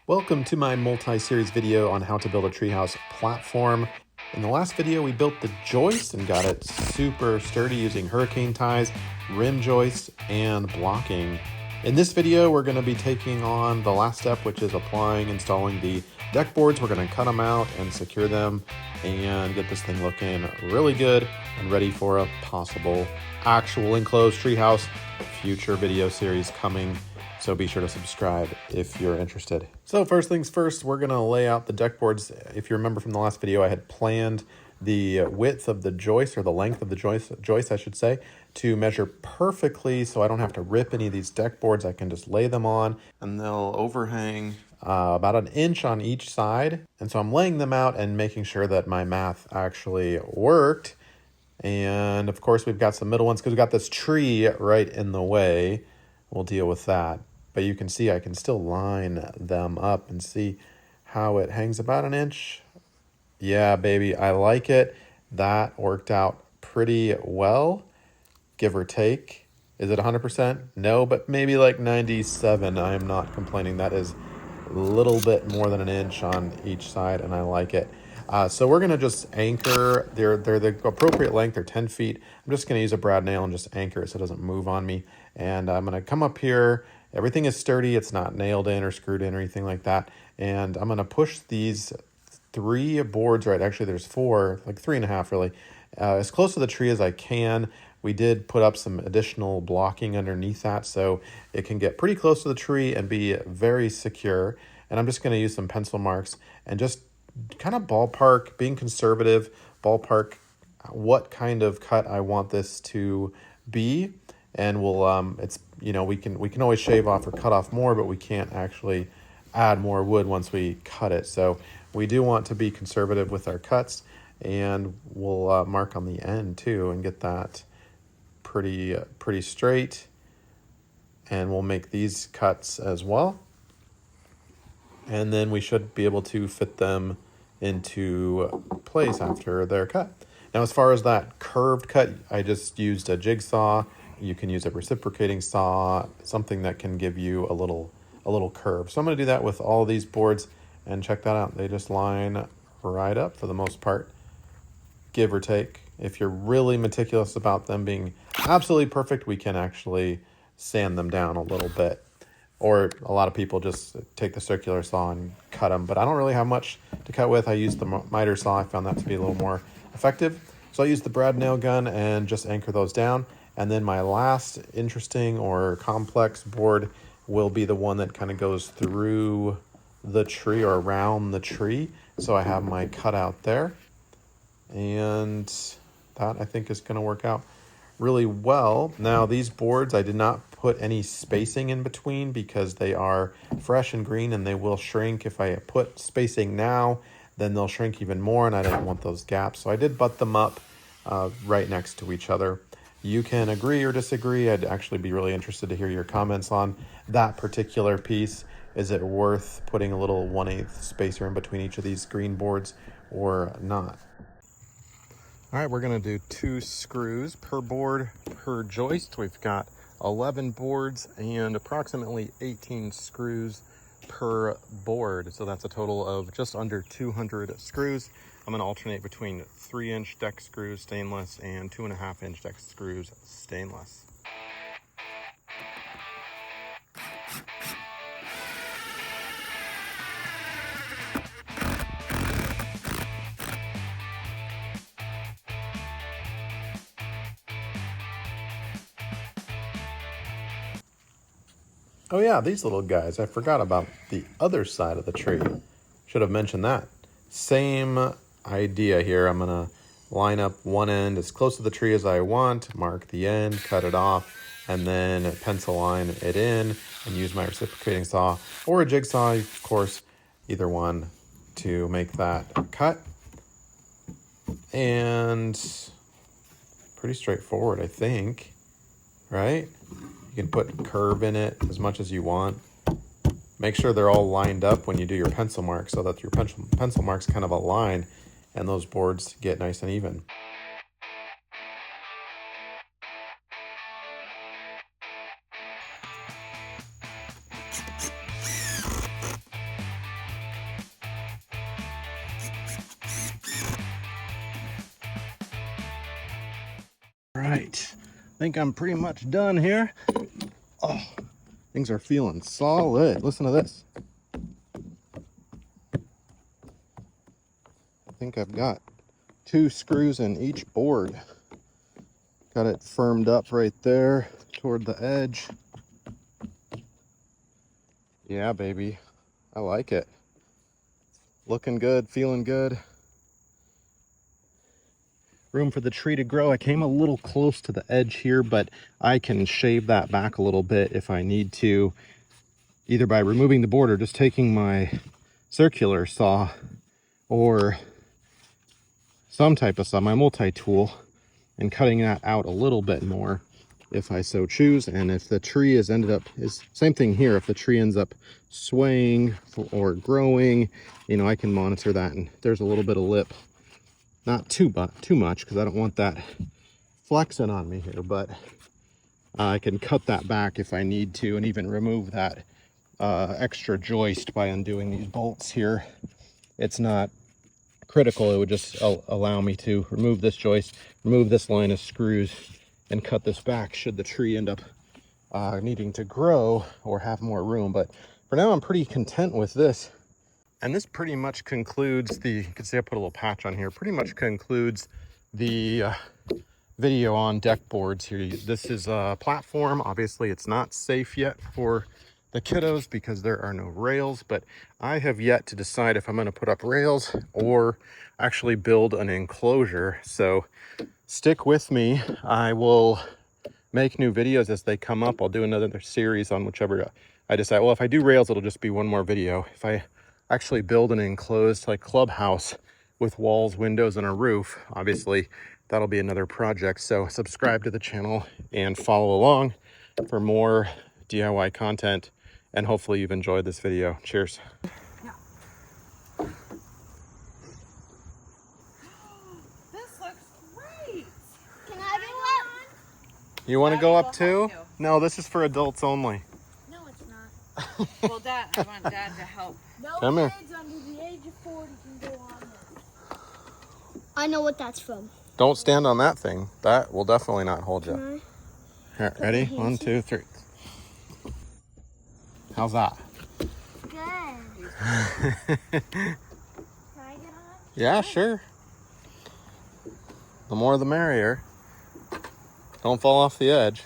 Welcome to my multi-series video on how to build a treehouse platform. In the last video, we built the joist and got it super sturdy using hurricane ties, rim joists, and blocking. In this video, we're going to be taking on the last step, which is installing the deck boards. We're going to cut them out and secure them and get this thing looking really good and ready for a possible actual enclosed treehouse. Future video series coming. So be sure to subscribe if you're interested. So first things first, we're gonna lay out the deck boards. If you remember from the last video, I had planned the width of the joist, or the length of the joist, I should say, to measure perfectly so I don't have to rip any of these deck boards. I can just lay them on and they'll overhang about an inch on each side. And so I'm laying them out and making sure that my math actually worked. And of course we've got some middle ones because we've got this tree right in the way. We'll deal with that. But you can see I can still line them up and see how it hangs about an inch. Yeah, baby, I like it. That worked out pretty well, give or take. Is it 100%? No, but maybe like 97. I am not complaining. That is a little bit more than an inch on each side, and I like it. So we're gonna just anchor. They're the appropriate length. They're 10 feet. I'm just gonna use a brad nail and just anchor it so it doesn't move on me. And I'm gonna come up here. Everything is sturdy. It's not nailed in or screwed in or anything like that. And I'm gonna push these 3 boards, right? Actually, there's 4, like 3.5 really, as close to the tree as I can. We did put up some additional blocking underneath that, so it can get pretty close to the tree and be very secure. And I'm just gonna use some pencil marks and just kind of ballpark, being conservative, ballpark what kind of cut I want this to be. And we'll it's, you know, we can always shave off or cut off more, but we can't actually add more wood once we cut it. So we do want to be conservative with our cuts, and we'll mark on the end too and get that pretty straight. And we'll make these cuts as well. And then we should be able to fit them into place after they're cut. Now, as far as that curved cut, I just used a jigsaw. You can use a reciprocating saw, something that can give you a little curve. So I'm gonna do that with all these boards, and check that out. They just line right up for the most part, give or take. If you're really meticulous about them being absolutely perfect, we can actually sand them down a little bit. Or a lot of people just take the circular saw and cut them, but I don't really have much to cut with. I used the miter saw. I found that to be a little more effective. So I used the brad nail gun and just anchor those down. And then my last interesting or complex board will be the one that kind of goes through the tree or around the tree. So I have my cutout there. And that, I think, is going to work out really well. Now, these boards, I did not put any spacing in between because they are fresh and green, and they will shrink. If I put spacing now, then they'll shrink even more, and I didn't want those gaps. So I did butt them up right next to each other. You can agree or disagree. I'd actually be really interested to hear your comments on that particular piece. Is it worth putting a little 1/8 spacer in between each of these green boards or not? All right, we're gonna do 2 screws per board per joist. We've got 11 boards and approximately 18 screws per board. So that's a total of just under 200 screws. I'm gonna alternate between 3-inch deck screws stainless and 2.5-inch deck screws stainless. Oh yeah, these little guys. I forgot about the other side of the tree. Should have mentioned that. Same idea here. I'm gonna line up one end as close to the tree as I want, mark the end, cut it off, and then pencil line it in and use my reciprocating saw or a jigsaw, of course, either one, to make that cut. And pretty straightforward, I think, right? You can put curve in it as much as you want. Make sure they're all lined up when you do your pencil marks so that your pencil marks kind of align and those boards get nice and even. All right, I think I'm pretty much done here. Oh, things are feeling solid. Listen to this. I think I've got 2 screws in each board. Got it firmed up right there toward the edge. Yeah, baby, I like it. Looking good, feeling good. Room for the tree to grow. I came a little close to the edge here, but I can shave that back a little bit if I need to, either by removing the board or just taking my circular saw or some type of saw, my multi-tool, and cutting that out a little bit more if I so choose. And if the tree is same thing here, if the tree ends up swaying or growing, you know, I can monitor that. And there's a little bit of lip, not too much, because I don't want that flexing on me here, but I can cut that back if I need to, and even remove that extra joist by undoing these bolts here. It's not critical. It would just allow me to remove this joist, remove this line of screws, and cut this back should the tree end up needing to grow or have more room. But for now, I'm pretty content with this. And this pretty much concludes you can see I put a little patch on here, pretty much concludes the video on deck boards here. This is a platform. Obviously, it's not safe yet for the kiddos because there are no rails, but I have yet to decide if I'm going to put up rails or actually build an enclosure. So stick with me. I will make new videos as they come up. I'll do another series on whichever I decide. Well, if I do rails, it'll just be one more video. If I actually build an enclosed like clubhouse with walls, windows, and a roof, obviously that'll be another project. So subscribe to the channel and follow along for more DIY content. And hopefully you've enjoyed this video. Cheers. Yeah. This looks great. Can I go up? You want to go up too? No, this is for adults only. No, it's not. Well, Dad, I want Dad to help. No Come here. kids under the age of 40 can go on this. I know what that's from. Don't stand on that thing. That will definitely not hold you. Can Here, ready? 1, 2, 3. How's that? Good. Can I get on? Yeah, sure. The more the merrier. Don't fall off the edge.